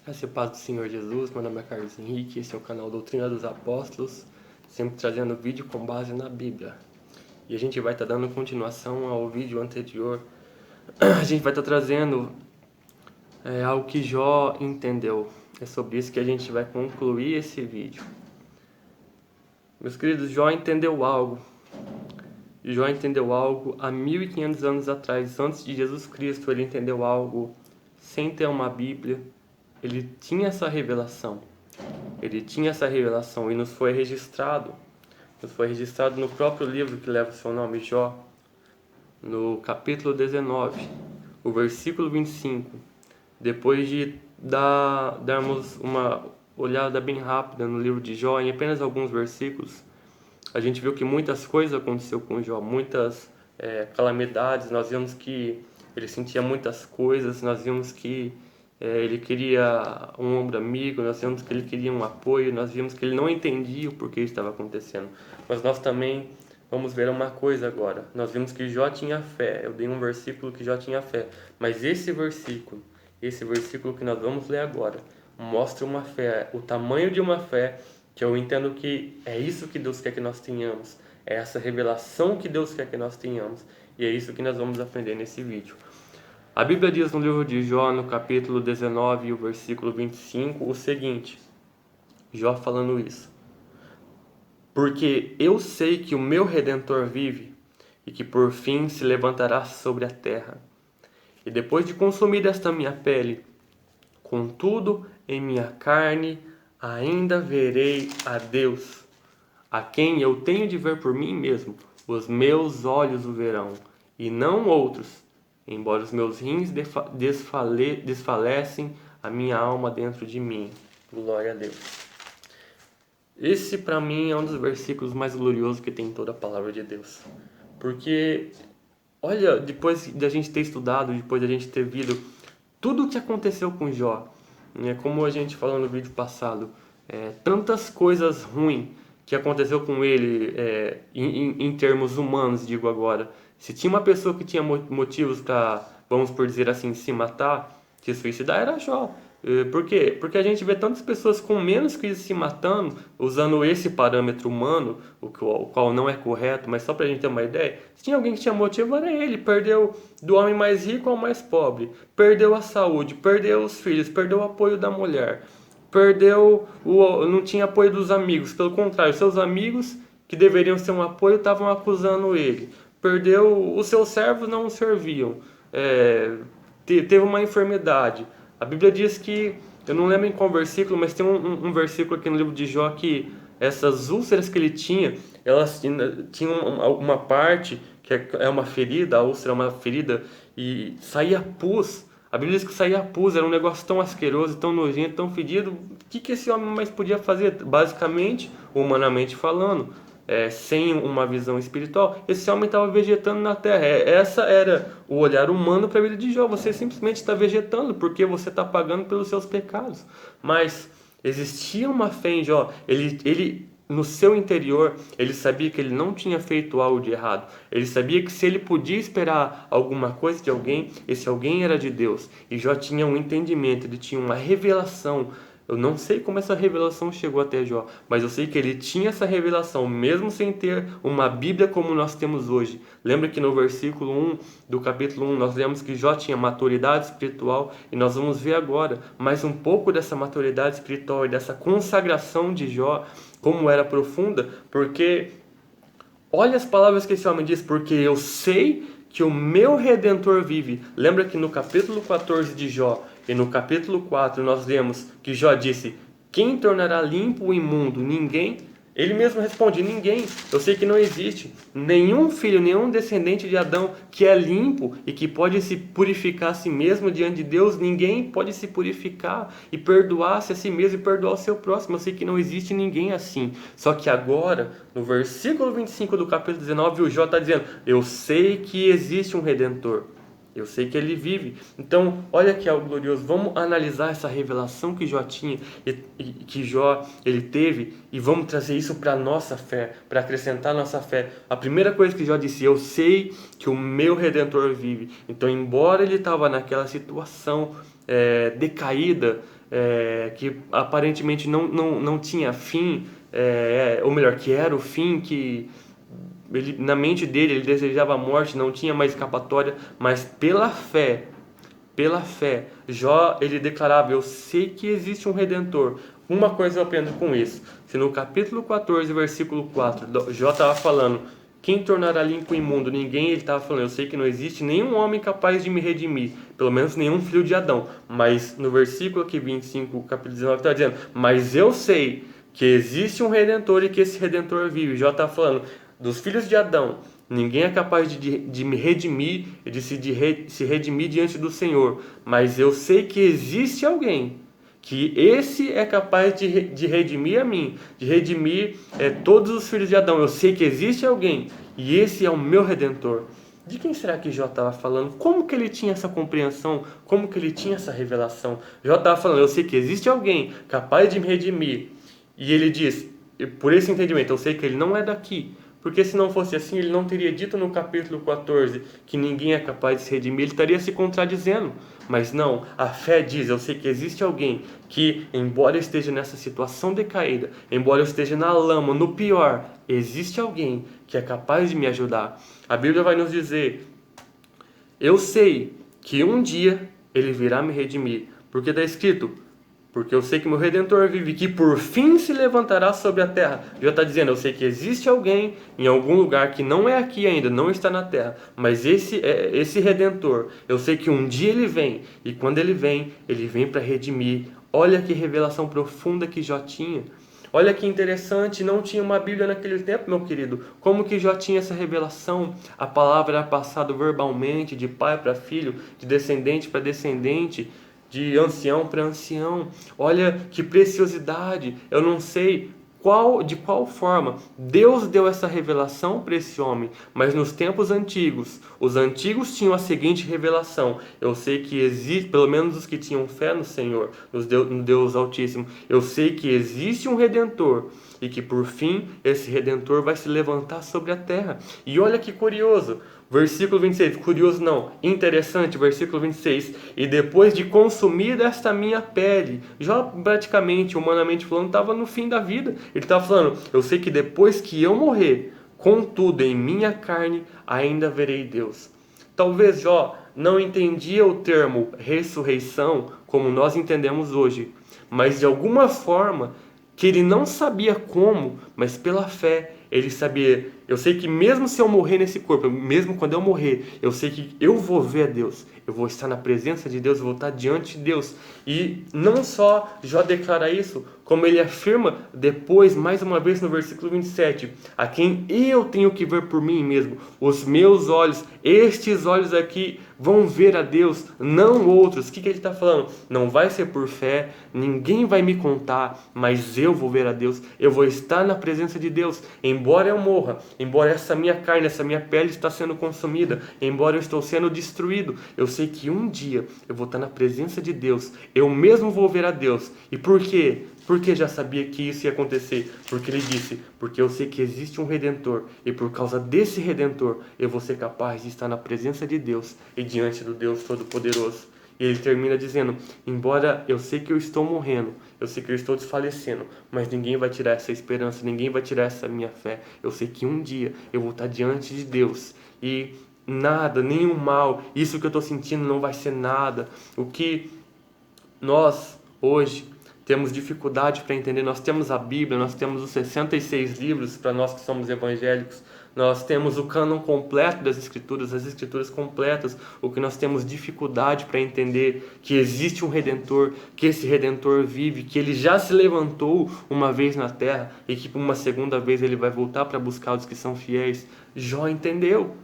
Graça e paz do Senhor Jesus, meu nome é Carlos Henrique, esse é o canal Doutrina dos Apóstolos, sempre trazendo vídeo com base na Bíblia. E a gente vai estar dando continuação ao vídeo anterior. A gente vai estar trazendo algo que Jó entendeu. É sobre isso que a gente vai concluir esse vídeo. Meus queridos, Jó entendeu algo. Jó entendeu algo há 1500 anos atrás, antes de Jesus Cristo. Ele entendeu algo sem ter uma Bíblia. Ele tinha essa revelação. Ele tinha essa revelação e nos foi registrado. Nos foi registrado no próprio livro que leva o seu nome, Jó, no capítulo 19, o versículo 25. Depois de darmos uma olhada bem rápida no livro de Jó, em apenas alguns versículos, a gente viu que muitas coisas aconteceu com Jó, muitas calamidades. Nós vimos que ele sentia muitas coisas, nós vimos que ele queria um ombro amigo, nós vimos que ele queria um apoio, nós vimos que ele não entendia o porquê estava acontecendo. Mas nós também vamos ver uma coisa agora. Nós vimos que Jó tinha fé. Eu dei um versículo que Jó tinha fé. Mas esse versículo que nós vamos ler agora, mostra uma fé, o tamanho de uma fé, que eu entendo que é isso que Deus quer que nós tenhamos. É essa revelação que Deus quer que nós tenhamos. E é isso que nós vamos aprender nesse vídeo. A Bíblia diz no livro de Jó, no capítulo 19, o versículo 25, o seguinte. Jó falando isso. Porque eu sei que o meu Redentor vive e que por fim se levantará sobre a terra. E depois de consumir esta minha pele, contudo em minha carne ainda verei a Deus, a quem eu tenho de ver por mim mesmo. Os meus olhos o verão, e não outros. Embora os meus rins desfalecem, a minha alma dentro de mim. Glória a Deus. Esse para mim é um dos versículos mais gloriosos que tem em toda a palavra de Deus. Porque, olha, depois da gente ter estudado, depois da gente ter visto tudo o que aconteceu com Jó, como a gente falou no vídeo passado, tantas coisas ruins que aconteceu com ele em termos humanos, digo agora. Se tinha uma pessoa que tinha motivos para, vamos por dizer assim, se matar, se suicidar, era Jó. Por quê? Porque a gente vê tantas pessoas com menos que se matando, usando esse parâmetro humano, o qual não é correto, mas só para a gente ter uma ideia. Se tinha alguém que tinha motivo, era ele. Perdeu do homem mais rico ao mais pobre. Perdeu a saúde, perdeu os filhos, perdeu o apoio da mulher. Não tinha apoio dos amigos. Pelo contrário, seus amigos, que deveriam ser um apoio, estavam acusando ele. Perdeu, os seus servos não o serviam. Teve uma enfermidade. A Bíblia diz que, eu não lembro em qual versículo, mas tem um versículo aqui no livro de Jó que essas úlceras que ele tinha, elas tinham uma parte que é uma ferida, a úlcera é uma ferida, e saía pus. A Bíblia diz que saía pus, era um negócio tão asqueroso, tão nojento, tão fedido. O que esse homem mais podia fazer? Basicamente, humanamente falando, sem uma visão espiritual, esse homem estava vegetando na terra. Essa era o olhar humano para a vida de Jó. Você simplesmente está vegetando porque você está pagando pelos seus pecados. Mas existia uma fé em Jó. Ele no seu interior, ele sabia que ele não tinha feito algo de errado. Ele sabia que se ele podia esperar alguma coisa de alguém, esse alguém era de Deus. E Jó tinha um entendimento, ele tinha uma revelação. Eu não sei como essa revelação chegou até Jó, mas eu sei que ele tinha essa revelação, mesmo sem ter uma Bíblia como nós temos hoje. Lembra que no versículo 1 do capítulo 1 nós lemos que Jó tinha maturidade espiritual, e nós vamos ver agora mais um pouco dessa maturidade espiritual e dessa consagração de Jó, como era profunda, porque olha as palavras que esse homem diz: porque eu sei que o meu Redentor vive. Lembra que no capítulo 14 de Jó e no capítulo 4 nós lemos que Jó disse: quem tornará limpo o imundo? Ninguém. Ele mesmo responde: ninguém. Eu sei que não existe nenhum filho, nenhum descendente de Adão que é limpo e que pode se purificar a si mesmo diante de Deus. Ninguém pode se purificar e perdoar-se a si mesmo e perdoar o seu próximo. Eu sei que não existe ninguém assim. Só que agora, no versículo 25 do capítulo 19, o Jó está dizendo: eu sei que existe um Redentor. Eu sei que ele vive. Então, olha que algo glorioso. Vamos analisar essa revelação que Jó tinha e que Jó ele teve, e vamos trazer isso para a nossa fé, para acrescentar a nossa fé. A primeira coisa que Jó disse: eu sei que o meu Redentor vive. Então, embora ele estava naquela situação decaída, que aparentemente não tinha fim, ou melhor, que era o fim, que na mente dele ele desejava a morte, não tinha mais escapatória, mas pela fé, Jó, ele declarava: eu sei que existe um Redentor. Uma coisa eu aprendo com isso: se no capítulo 14, versículo 4, Jó estava falando, quem tornará limpo o imundo? Ninguém. Ele estava falando: eu sei que não existe nenhum homem capaz de me redimir, pelo menos nenhum filho de Adão. Mas no versículo aqui 25, capítulo 19, está dizendo: mas eu sei que existe um Redentor e que esse Redentor vive. Jó está falando dos filhos de Adão. Ninguém é capaz de me redimir e de se redimir diante do Senhor. Mas eu sei que existe alguém, que esse é capaz de redimir a mim, de redimir todos os filhos de Adão. Eu sei que existe alguém e esse é o meu Redentor. De quem será que Jó estava falando? Como que ele tinha essa compreensão? Como que ele tinha essa revelação? Jó estava falando: eu sei que existe alguém capaz de me redimir. E ele diz, por esse entendimento, eu sei que ele não é daqui. Porque se não fosse assim, ele não teria dito no capítulo 14 que ninguém é capaz de se redimir, ele estaria se contradizendo. Mas não, a fé diz: eu sei que existe alguém que, embora eu esteja nessa situação decaída, embora eu esteja na lama, no pior, existe alguém que é capaz de me ajudar. A Bíblia vai nos dizer: eu sei que um dia ele virá me redimir, porque está escrito: porque eu sei que meu Redentor vive, que por fim se levantará sobre a terra. Já está dizendo: eu sei que existe alguém em algum lugar que não é aqui ainda, não está na terra, mas esse Redentor, eu sei que um dia ele vem, e quando ele vem para redimir. Olha que revelação profunda que Jó tinha. Olha que interessante, não tinha uma Bíblia naquele tempo, meu querido. Como que Jó tinha essa revelação? A palavra era passada verbalmente, de pai para filho, de descendente para descendente, de ancião para ancião. Olha que preciosidade. Eu não sei de qual forma Deus deu essa revelação para esse homem, mas nos tempos antigos, os antigos tinham a seguinte revelação: eu sei que existe, pelo menos os que tinham fé no Senhor, no Deus Altíssimo, eu sei que existe um Redentor e que por fim esse Redentor vai se levantar sobre a terra. E olha que curioso, versículo 26, curioso não, interessante, versículo 26, e depois de consumir esta minha pele, já praticamente, humanamente falando, estava no fim da vida. Ele estava falando: eu sei que depois que eu morrer, contudo em minha carne ainda verei Deus. Talvez Jó não entendia o termo ressurreição como nós entendemos hoje, mas de alguma forma, que ele não sabia como, mas pela fé, ele sabia: eu sei que mesmo se eu morrer nesse corpo, mesmo quando eu morrer, eu sei que eu vou ver a Deus, eu vou estar na presença de Deus, eu vou estar diante de Deus. E não só Jó declara isso, como ele afirma depois, mais uma vez no versículo 27, a quem eu tenho que ver por mim mesmo, os meus olhos, estes olhos aqui vão ver a Deus, não outros. O que ele está falando? Não vai ser por fé, ninguém vai me contar, mas eu vou ver a Deus, eu vou estar na presença de Deus, embora eu morra, embora essa minha carne, essa minha pele está sendo consumida, embora eu estou sendo destruído, eu sei que um dia eu vou estar na presença de Deus, eu mesmo vou ver a Deus. E por quê? Porque já sabia que isso ia acontecer. Porque ele disse: porque eu sei que existe um Redentor, e por causa desse Redentor eu vou ser capaz de estar na presença de Deus e diante do Deus Todo-Poderoso. E ele termina dizendo: embora eu sei que eu estou morrendo, eu sei que eu estou desfalecendo, mas ninguém vai tirar essa esperança, ninguém vai tirar essa minha fé. Eu sei que um dia eu vou estar diante de Deus e nada, nenhum mal, isso que eu estou sentindo não vai ser nada. O que nós hoje temos dificuldade para entender, nós temos a Bíblia, nós temos os 66 livros para nós que somos evangélicos, nós temos o cânon completo das Escrituras, as Escrituras completas. O que nós temos dificuldade para entender que existe um Redentor, que esse Redentor vive, que ele já se levantou uma vez na terra e que por uma segunda vez ele vai voltar para buscar os que são fiéis. Jó entendeu.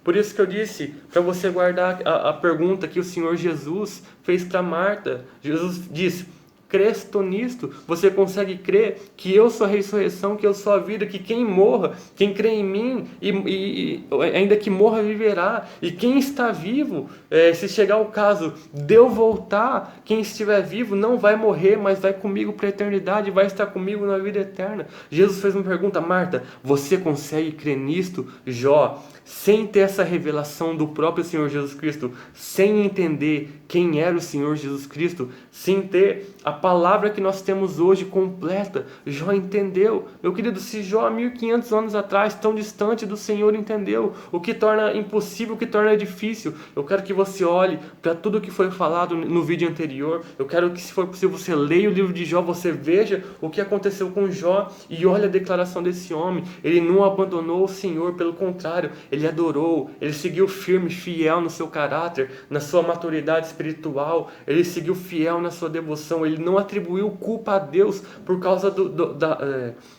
Por isso que eu disse para você guardar a pergunta que o Senhor Jesus fez para Marta. Jesus disse: crês nisto? Você consegue crer que eu sou a ressurreição, que eu sou a vida, que quem morra, quem crê em mim, e ainda que morra, viverá. E quem está vivo, se chegar o caso de eu voltar, quem estiver vivo não vai morrer, mas vai comigo para a eternidade, vai estar comigo na vida eterna. Jesus fez uma pergunta: Marta, você consegue crer nisto? Jó, sem ter essa revelação do próprio Senhor Jesus Cristo, sem entender quem era o Senhor Jesus Cristo, sem ter a palavra que nós temos hoje completa. Jó entendeu. Meu querido, se Jó há 1500 anos atrás, tão distante do Senhor, entendeu o que torna impossível, o que torna difícil. Eu quero que você olhe para tudo que foi falado no vídeo anterior. Eu quero que, se for possível, você leia o livro de Jó, você veja o que aconteceu com Jó e olhe a declaração desse homem. Ele não abandonou o Senhor, pelo contrário, ele adorou, ele seguiu firme, fiel no seu caráter, na sua maturidade espiritual, ele seguiu fiel na sua devoção, ele não atribuiu culpa a Deus por causa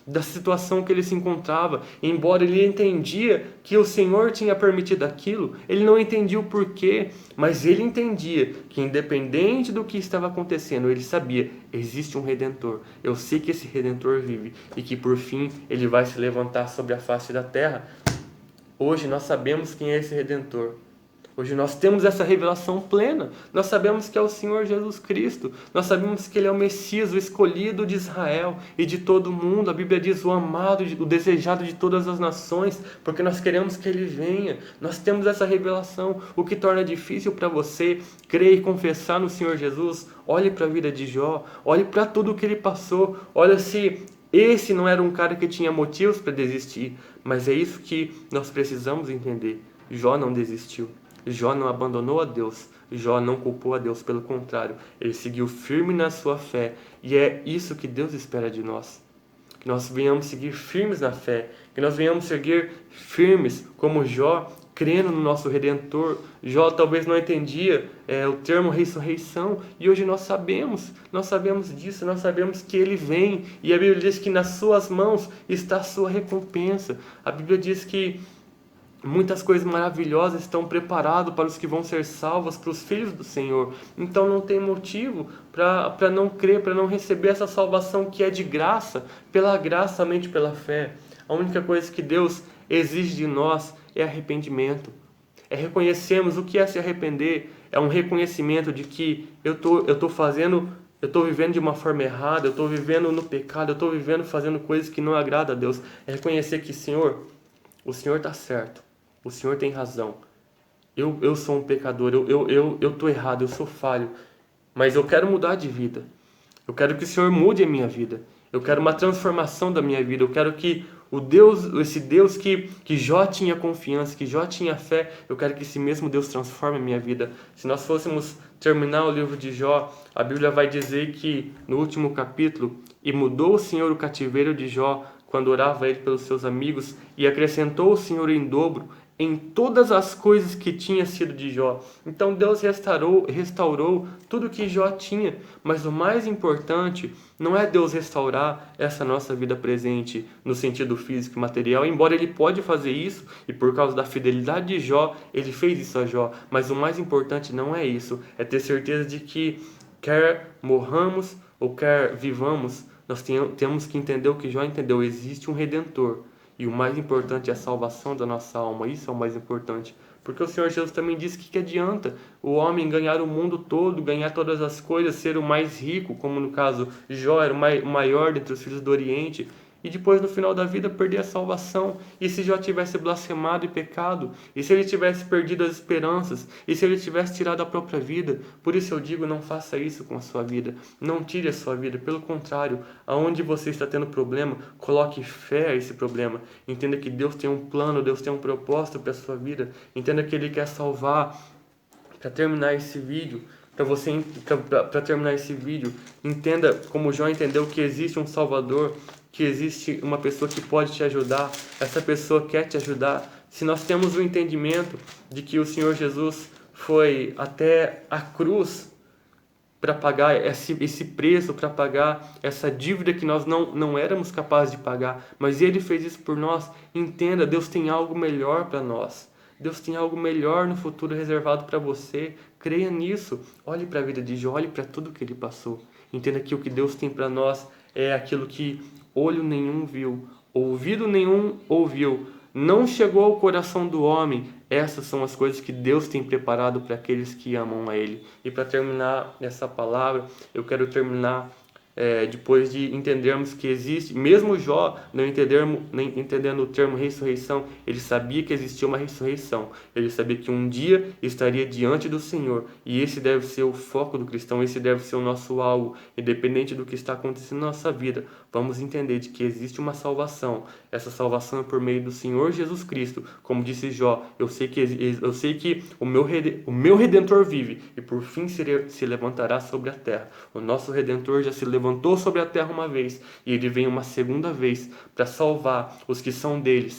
da situação que ele se encontrava. Embora ele entendia que o Senhor tinha permitido aquilo, ele não entendia o porquê, mas ele entendia que, independente do que estava acontecendo, ele sabia, existe um Redentor. Eu sei que esse Redentor vive e que por fim ele vai se levantar sobre a face da terra. Hoje nós sabemos quem é esse Redentor. Hoje nós temos essa revelação plena. Nós sabemos que é o Senhor Jesus Cristo. Nós sabemos que Ele é o Messias, o escolhido de Israel e de todo mundo. A Bíblia diz o amado, o desejado de todas as nações, porque nós queremos que Ele venha. Nós temos essa revelação. O que torna difícil para você crer e confessar no Senhor Jesus? Olhe para a vida de Jó. Olhe para tudo o que ele passou. Olha se esse não era um cara que tinha motivos para desistir. Mas é isso que nós precisamos entender. Jó não desistiu. Jó não abandonou a Deus, Jó não culpou a Deus, pelo contrário, ele seguiu firme na sua fé, e é isso que Deus espera de nós, que nós venhamos seguir firmes na fé, que nós venhamos seguir firmes como Jó, crendo no nosso Redentor. Jó talvez não entendia o termo ressurreição, e hoje nós sabemos disso, nós sabemos que Ele vem, e a Bíblia diz que nas suas mãos está a sua recompensa. A Bíblia diz que muitas coisas maravilhosas estão preparadas para os que vão ser salvos, para os filhos do Senhor. Então não tem motivo para não crer, para não receber essa salvação que é de graça, pela graça, somente pela fé. A única coisa que Deus exige de nós é arrependimento. É reconhecermos o que é se arrepender. É um reconhecimento de que eu estou vivendo de uma forma errada, eu estou vivendo no pecado, eu estou vivendo fazendo coisas que não agradam a Deus. É reconhecer que, Senhor, o Senhor está certo. O Senhor tem razão. Eu sou um pecador, eu estou errado, eu sou falho. Mas eu quero mudar de vida. Eu quero que o Senhor mude a minha vida. Eu quero uma transformação da minha vida. Eu quero que esse Deus que Jó tinha confiança, que Jó tinha fé, eu quero que esse mesmo Deus transforme a minha vida. Se nós fôssemos terminar o livro de Jó, a Bíblia vai dizer que no último capítulo, e mudou o Senhor o cativeiro de Jó, quando orava ele pelos seus amigos, e acrescentou o Senhor em dobro em todas as coisas que tinha sido de Jó. Então Deus restaurou tudo que Jó tinha. Mas o mais importante não é Deus restaurar essa nossa vida presente no sentido físico e material, embora Ele pode fazer isso, e por causa da fidelidade de Jó, Ele fez isso a Jó. Mas o mais importante não é isso, é ter certeza de que quer morramos ou quer vivamos, nós temos que entender o que Jó entendeu. Existe um Redentor. E o mais importante é a salvação da nossa alma. Isso é o mais importante. Porque o Senhor Jesus também disse que adianta o homem ganhar o mundo todo, ganhar todas as coisas, ser o mais rico, como no caso Jó era o maior dentre os filhos do Oriente, e depois no final da vida perder a salvação. E se Jó tivesse blasfemado e pecado? E se ele tivesse perdido as esperanças? E se ele tivesse tirado a própria vida? Por isso eu digo, não faça isso com a sua vida. Não tire a sua vida. Pelo contrário, aonde você está tendo problema, coloque fé a esse problema. Entenda que Deus tem um plano, Deus tem um propósito para a sua vida. Entenda que Ele quer salvar. Para terminar esse vídeo, entenda como Jó entendeu que existe um Salvador, que existe uma pessoa que pode te ajudar. Essa pessoa quer te ajudar. Se nós temos o entendimento de que o Senhor Jesus foi até a cruz para pagar esse preço, para pagar essa dívida que nós não éramos capazes de pagar, mas Ele fez isso por nós, entenda, Deus tem algo melhor para nós. Deus tem algo melhor no futuro reservado para você. Creia nisso. Olhe para a vida de Jó, olhe para tudo que ele passou. Entenda que o que Deus tem para nós é aquilo que olho nenhum viu, ouvido nenhum ouviu, não chegou ao coração do homem. Essas são as coisas que Deus tem preparado para aqueles que amam a Ele. E para terminar essa palavra, eu quero terminar depois de entendermos que existe, mesmo Jó não entendendo o termo ressurreição, ele sabia que existia uma ressurreição, ele sabia que um dia estaria diante do Senhor, e esse deve ser o foco do cristão, esse deve ser o nosso alvo, independente do que está acontecendo na nossa vida. Vamos entender de que existe uma salvação, essa salvação é por meio do Senhor Jesus Cristo, como disse Jó, eu sei que o meu Redentor vive, e por fim se levantará sobre a terra. O nosso Redentor já se levantou sobre a terra uma vez, e ele vem uma segunda vez para salvar os que são dele,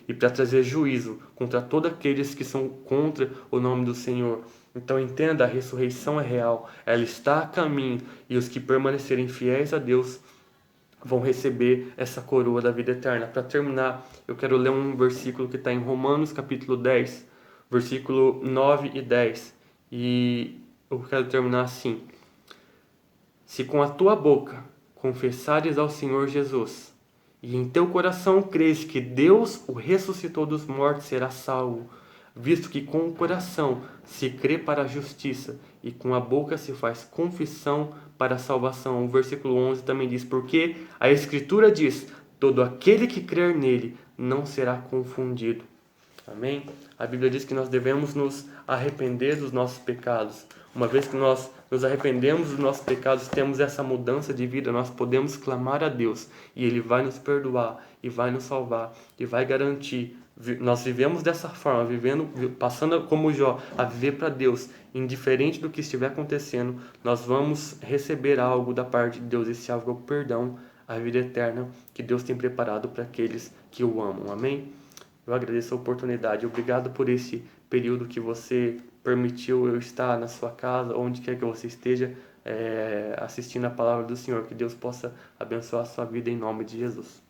e para trazer juízo contra todos aqueles que são contra o nome do Senhor. Então entenda, a ressurreição é real, ela está a caminho, e os que permanecerem fiéis a Deus vão receber essa coroa da vida eterna. Para terminar, eu quero ler um versículo que está em Romanos capítulo 10, versículo 9 e 10. E eu quero terminar assim: se com a tua boca confessares ao Senhor Jesus, e em teu coração crês que Deus o ressuscitou dos mortos, serás salvo, visto que com o coração se crê para a justiça, e com a boca se faz confissão para a salvação. O versículo 11 também diz, porque a Escritura diz, todo aquele que crer nele não será confundido. Amém? A Bíblia diz que nós devemos nos arrepender dos nossos pecados. Uma vez que nós nos arrependemos dos nossos pecados, temos essa mudança de vida, nós podemos clamar a Deus e Ele vai nos perdoar e vai nos salvar e vai garantir. Nós vivemos dessa forma, passando como Jó, a viver para Deus, indiferente do que estiver acontecendo, nós vamos receber algo da parte de Deus, esse algo é o perdão, a vida eterna que Deus tem preparado para aqueles que o amam. Amém? Eu agradeço a oportunidade. Obrigado por esse período que você permitiu eu estar na sua casa, onde quer que você esteja, assistindo a palavra do Senhor. Que Deus possa abençoar a sua vida em nome de Jesus.